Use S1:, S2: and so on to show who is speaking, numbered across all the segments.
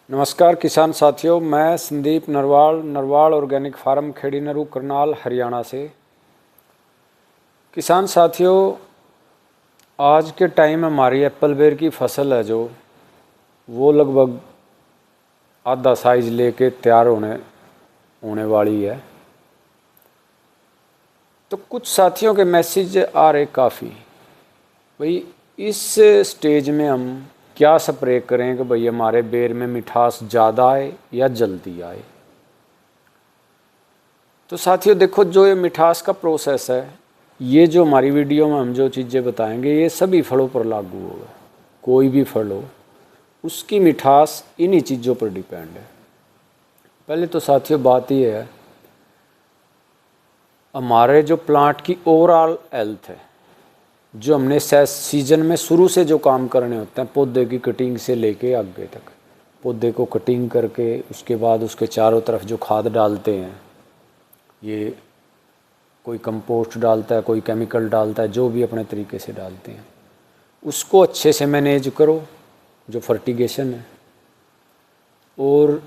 S1: नमस्कार किसान साथियों, मैं संदीप नरवाल ऑर्गेनिक फार्म खेड़ी नरू करनाल हरियाणा से। किसान साथियों, आज के टाइम हमारी एप्पल बेर की फसल है जो वो लगभग आधा साइज लेके तैयार होने वाली है। तो कुछ साथियों के मैसेज आ रहे काफ़ी, भाई इस स्टेज में हम क्या स्प्रे करें कि भाई हमारे बेर में मिठास ज़्यादा आए या जल्दी आए। तो साथियों देखो, जो ये मिठास का प्रोसेस है, ये जो हमारी वीडियो में हम जो चीज़ें बताएंगे ये सभी फलों पर लागू होगा। कोई भी फल हो, उसकी मिठास इन्हीं चीज़ों पर डिपेंड है। पहले तो साथियों बात ये है, हमारे जो प्लांट की ओवरऑल हेल्थ है, जो हमने सीजन में शुरू से जो काम करने होते हैं, पौधे की कटिंग से लेके आगे तक, पौधे को कटिंग करके उसके बाद उसके चारों तरफ जो खाद डालते हैं, ये कोई कंपोस्ट डालता है, कोई केमिकल डालता है, जो भी अपने तरीके से डालते हैं, उसको अच्छे से मैनेज करो, जो फर्टिगेशन है। और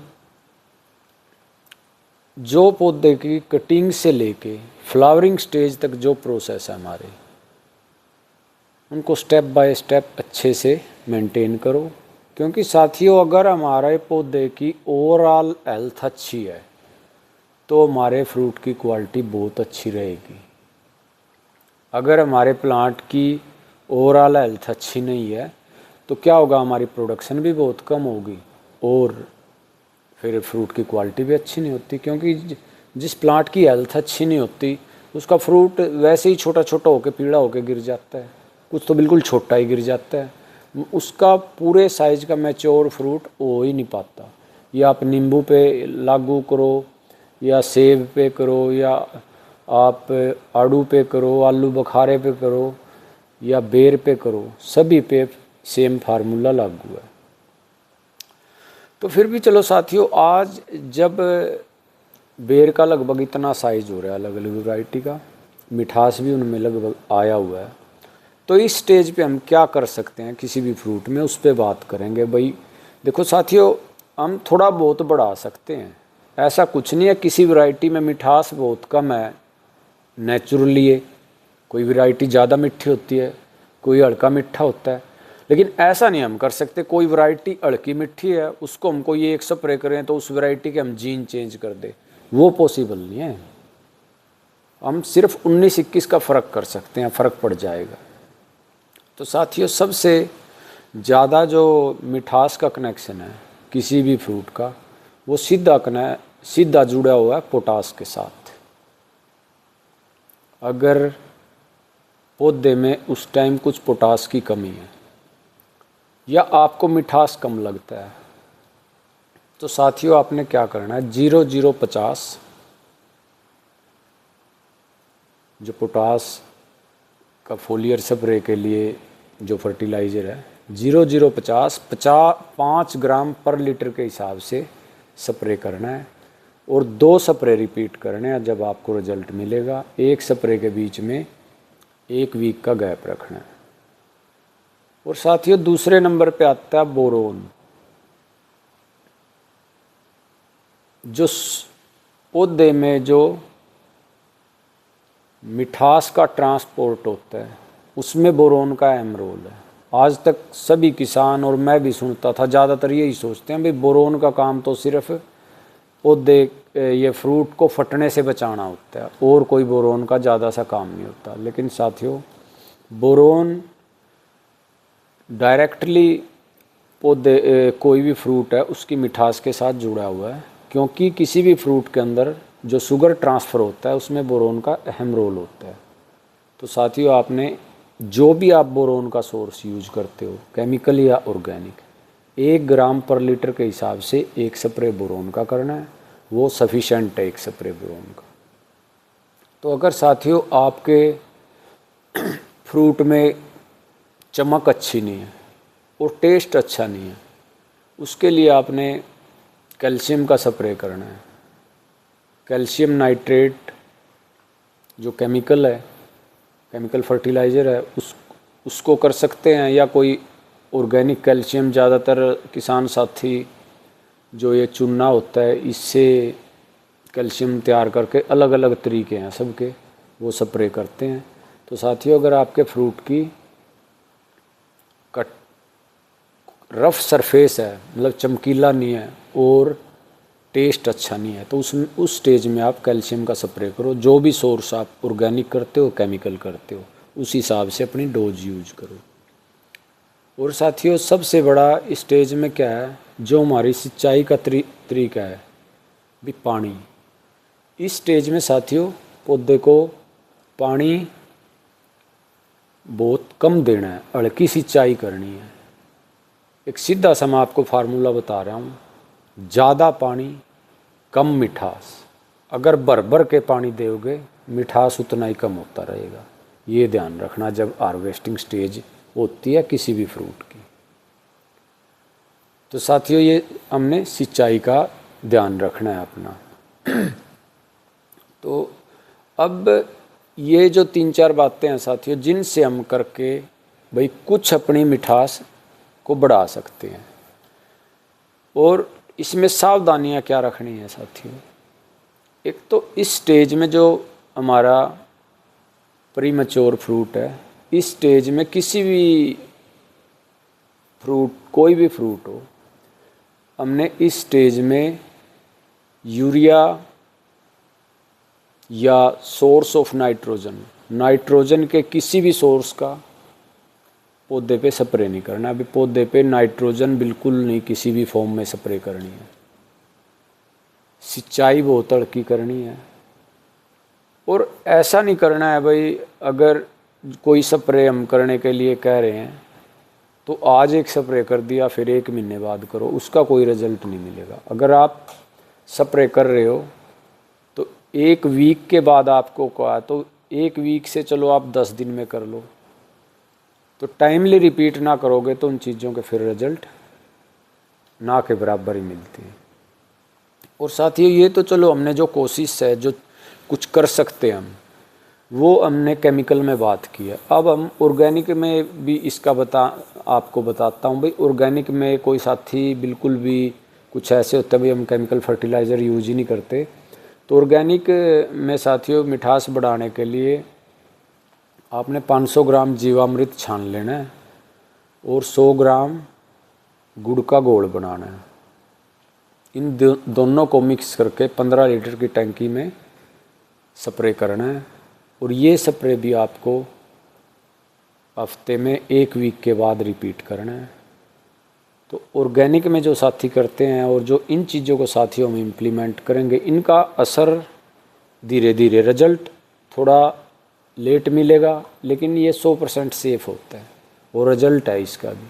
S1: जो पौधे की कटिंग से लेके फ्लावरिंग स्टेज तक जो प्रोसेस है हमारे, उनको स्टेप बाय स्टेप अच्छे से मेंटेन करो। क्योंकि साथियों, अगर हमारे पौधे की ओवरऑल हेल्थ अच्छी है तो हमारे फ्रूट की क्वालिटी बहुत अच्छी रहेगी। अगर हमारे प्लांट की ओवरऑल हेल्थ अच्छी नहीं है तो क्या होगा, हमारी प्रोडक्शन भी बहुत कम होगी और फिर फ्रूट की क्वालिटी भी अच्छी नहीं होती। क्योंकि जिस प्लांट की हेल्थ अच्छी नहीं होती उसका फ्रूट वैसे ही छोटा छोटा होकर पीला होकर गिर जाता है, कुछ तो बिल्कुल छोटा ही गिर जाता है, उसका पूरे साइज का मैच्योर फ्रूट हो ही नहीं पाता। या आप नींबू पे लागू करो, या सेब पे करो, या आप आड़ू पे करो, आलू बुखारे पे करो, या बेर पे करो, सभी पे सेम फार्मूला लागू है। तो फिर भी चलो साथियों, आज जब बेर का लगभग इतना साइज हो रहा है, अलग अलग वैरायटी का, मिठास भी उनमें लगभग आया हुआ है, तो इस स्टेज पे हम क्या कर सकते हैं किसी भी फ्रूट में, उस पर बात करेंगे। भाई देखो साथियों, हम थोड़ा बहुत बढ़ा सकते हैं, ऐसा कुछ नहीं है। किसी वैरायटी में मिठास बहुत कम है नेचुरली है, कोई वैरायटी ज़्यादा मीठी होती है, कोई हल्का मीठा होता है। लेकिन ऐसा नहीं हम कर सकते, कोई वैरायटी हल्की मीठी है उसको हमको ये एक स्प्रे करें तो उस वैरायटी के हम जीन चेंज कर दे, वो पॉसिबल नहीं है। हम सिर्फ 19-21 का फ़र्क कर सकते हैं, फ़र्क पड़ जाएगा। तो साथियों, सबसे ज़्यादा जो मिठास का कनेक्शन है किसी भी फ्रूट का, वो सीधा जुड़ा हुआ है पोटास के साथ। अगर पौधे में उस टाइम कुछ पोटास की कमी है या आपको मिठास कम लगता है, तो साथियों आपने क्या करना है, 0050 जो पोटास का फोलियर स्प्रे के लिए जो फर्टिलाइज़र है, 0050 5 ग्राम पर लीटर के हिसाब से स्प्रे करना है। और 2 स्प्रे रिपीट करने हैं, जब आपको रिजल्ट मिलेगा। एक स्प्रे के बीच में 1 वीक का गैप रखना है। और साथियों, दूसरे नंबर पे आता है बोरोन। जो पौधे में जो मिठास का ट्रांसपोर्ट होता है, उसमें बोरोन का अहम रोल है। आज तक सभी किसान और मैं भी सुनता था, ज़्यादातर यही सोचते हैं भाई बोरोन का काम तो सिर्फ पौधे ये फ्रूट को फटने से बचाना होता है, और कोई बोरोन का ज़्यादा सा काम नहीं होता। लेकिन साथियों, बोरोन डायरेक्टली पौधे कोई भी फ्रूट है उसकी मिठास के साथ जुड़ा हुआ है। क्योंकि किसी भी फ्रूट के अंदर जो शुगर ट्रांसफ़र होता है उसमें बोरोन का अहम रोल होता है। तो साथियों, आपने जो भी आप बोरोन का सोर्स यूज करते हो, केमिकल या ऑर्गेनिक, 1 ग्राम पर लीटर के हिसाब से 1 स्प्रे बोरोन का करना है, वो सफिशेंट है 1 स्प्रे बोरोन का। तो अगर साथियों आपके फ्रूट में चमक अच्छी नहीं है और टेस्ट अच्छा नहीं है, उसके लिए आपने कैल्शियम का स्प्रे करना है। कैल्शियम नाइट्रेट जो केमिकल है, केमिकल फर्टिलाइज़र है, उसको कर सकते हैं, या कोई ऑर्गेनिक कैल्शियम ज़्यादातर किसान साथी जो ये चूना होता है इससे कैल्शियम तैयार करके अलग अलग तरीके हैं सबके, वो स्प्रे करते हैं। तो साथियों अगर आपके फ्रूट की कट रफ सरफेस है, मतलब चमकीला नहीं है और टेस्ट अच्छा नहीं है, तो उस स्टेज में आप कैल्शियम का स्प्रे करो। जो भी सोर्स आप ऑर्गेनिक करते हो केमिकल करते हो उस हिसाब से अपनी डोज यूज करो। और साथियों सबसे बड़ा स्टेज में क्या है, जो हमारी सिंचाई का तरीका है भी पानी। इस स्टेज में साथियों पौधे को पानी बहुत कम देना है, हल्की सिंचाई करनी है। एक सीधा सा मैं आपको फार्मूला बता रहा हूँ, ज़्यादा पानी कम मिठास। अगर भर भर के पानी दोगे मिठास उतना ही कम होता रहेगा। ये ध्यान रखना जब हार्वेस्टिंग स्टेज होती है किसी भी फ्रूट की। तो साथियों ये हमने सिंचाई का ध्यान रखना है अपना। तो अब ये जो 3-4 बातें हैं साथियों जिनसे हम करके भाई कुछ अपनी मिठास को बढ़ा सकते हैं। और इसमें सावधानियां क्या रखनी है साथियों, एक तो इस स्टेज में जो हमारा प्रीमैच्योर फ्रूट है, इस स्टेज में किसी भी फ्रूट कोई भी फ्रूट हो, हमने इस स्टेज में यूरिया या सोर्स ऑफ नाइट्रोजन के किसी भी सोर्स का पौधे पे स्प्रे नहीं करना। अभी पौधे पे नाइट्रोजन बिल्कुल नहीं किसी भी फॉर्म में स्प्रे करनी है। सिंचाई बहुत हल्की करनी है। और ऐसा नहीं करना है भाई अगर कोई स्प्रे हम करने के लिए कह रहे हैं तो आज एक स्प्रे कर दिया फिर 1 महीने बाद करो, उसका कोई रिजल्ट नहीं मिलेगा। अगर आप स्प्रे कर रहे हो तो 1 वीक के बाद आपको कहा तो 1 वीक से चलो आप 10 दिन में कर लो। तो टाइमली रिपीट ना करोगे तो उन चीज़ों के फिर रिजल्ट ना के बराबर ही मिलते हैं। और साथियों ये तो चलो हमने जो कोशिश है जो कुछ कर सकते हैं हम, वो हमने केमिकल में बात की है। अब हम ऑर्गेनिक में भी इसका आपको बताता हूँ। भाई ऑर्गेनिक में कोई साथी बिल्कुल भी कुछ ऐसे होते हैं भाई हम केमिकल फर्टिलाइज़र यूज ही नहीं करते। तो ऑर्गेनिक में साथियों मिठास बढ़ाने के लिए आपने 500 ग्राम जीवामृत छान लेना है और 100 ग्राम गुड़ का घोल बनाना है। इन दोनों को मिक्स करके 15 लीटर की टंकी में स्प्रे करना है। और ये स्प्रे भी आपको हफ्ते में 1 वीक के बाद रिपीट करना है। तो ऑर्गेनिक में जो साथी करते हैं और जो इन चीज़ों को साथियों में इम्प्लीमेंट करेंगे, इनका असर धीरे धीरे रिजल्ट थोड़ा लेट मिलेगा, लेकिन ये 100% सेफ होता है और रिजल्ट है इसका भी।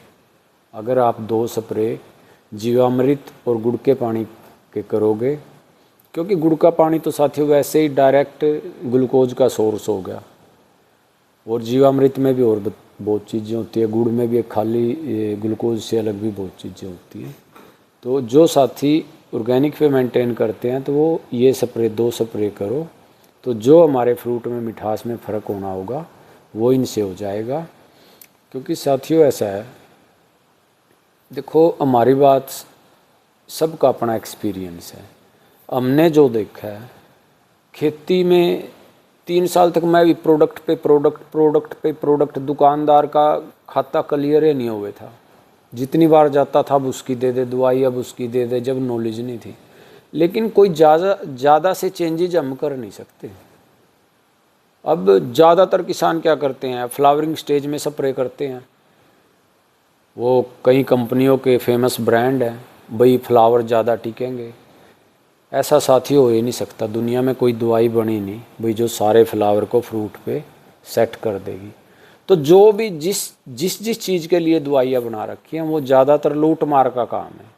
S1: अगर आप 2 स्प्रे जीवामृत और गुड़ के पानी के करोगे, क्योंकि गुड़ का पानी तो साथियों वैसे ही डायरेक्ट ग्लूकोज का सोर्स हो गया और जीवामृत में भी और बहुत चीज़ें होती है, गुड़ में भी एक खाली ग्लूकोज से अलग भी बहुत चीज़ें होती हैं। तो जो साथी ऑर्गेनिक पे मेंटेन करते हैं तो वो ये स्प्रे 2 स्प्रे करो, तो जो हमारे फ्रूट में मिठास में फ़र्क होना होगा वो इनसे हो जाएगा। क्योंकि साथियों ऐसा है, देखो हमारी बात सबका अपना एक्सपीरियंस है। हमने जो देखा है खेती में 3 साल तक मैं भी प्रोडक्ट पे प्रोडक्ट दुकानदार का खाता क्लियर ही नहीं हुए था। जितनी बार जाता था अब उसकी दे दे दवाई, अब उसकी दे दे, जब नॉलेज नहीं थी। लेकिन कोई ज़्यादा से चेंजेज हम कर नहीं सकते। अब ज़्यादातर किसान क्या करते हैं, फ्लावरिंग स्टेज में स्प्रे करते हैं। वो कई कंपनियों के फेमस ब्रांड हैं, भाई फ्लावर ज़्यादा टिकेंगे। ऐसा साथी हो ही नहीं सकता, दुनिया में कोई दवाई बनी नहीं भाई जो सारे फ्लावर को फ्रूट पे सेट कर देगी। तो जो भी जिस चीज़ के लिए दवाइयाँ बना रखी हैं वो ज़्यादातर लूट मार का काम है।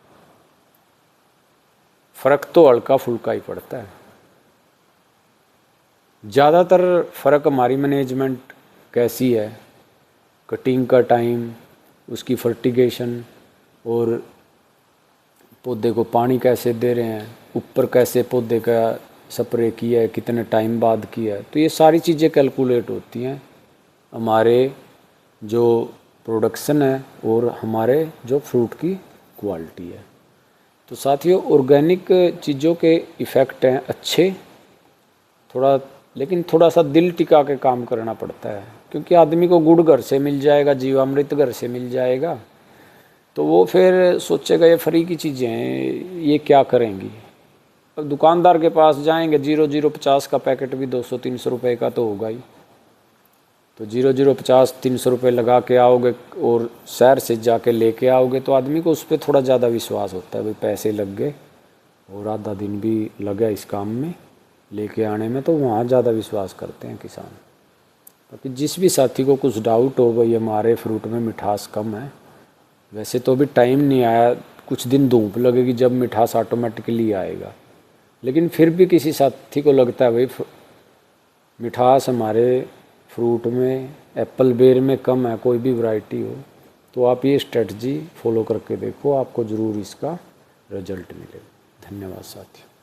S1: फ़र्क तो हल्का फुल्का ही पड़ता है। ज़्यादातर फ़र्क हमारी मैनेजमेंट कैसी है, कटिंग का टाइम, उसकी फर्टिगेशन और पौधे को पानी कैसे दे रहे हैं, ऊपर कैसे पौधे का स्प्रे किया है, कितने टाइम बाद किया है। तो ये सारी चीज़ें कैलकुलेट होती हैं हमारे जो प्रोडक्शन है और हमारे जो फ्रूट की क्वालिटी है। तो साथियों ऑर्गेनिक चीज़ों के इफ़ेक्ट हैं अच्छे, थोड़ा लेकिन थोड़ा सा दिल टिका के काम करना पड़ता है, क्योंकि आदमी को गुड़ घर से मिल जाएगा, जीवामृत घर से मिल जाएगा, तो वो फिर सोचेगा ये फ्री की चीज़ें हैं, ये क्या करेंगी। अब दुकानदार के पास जाएंगे, 0050 का पैकेट भी 200-300 रुपये का तो होगा ही, तो 0050-300 रुपये लगा के आओगे और शहर से जाके लेके आओगे तो आदमी को उस पर थोड़ा ज़्यादा विश्वास होता है, भाई पैसे लग गए और आधा दिन भी लगा इस काम में लेके आने में, तो वहाँ ज़्यादा विश्वास करते हैं किसान। बाकी जिस भी साथी को कुछ डाउट हो भाई हमारे फ्रूट में मिठास कम है, वैसे तो अभी टाइम नहीं आया, कुछ दिन धूप लगेगी जब मिठास ऑटोमेटिकली आएगा, लेकिन फिर भी किसी साथी को लगता है भाई मिठास हमारे फ्रूट में, एप्पल बेर में कम है, कोई भी वैरायटी हो, तो आप ये स्ट्रेटजी फॉलो करके देखो, आपको ज़रूर इसका रिजल्ट मिलेगा। धन्यवाद साथियों।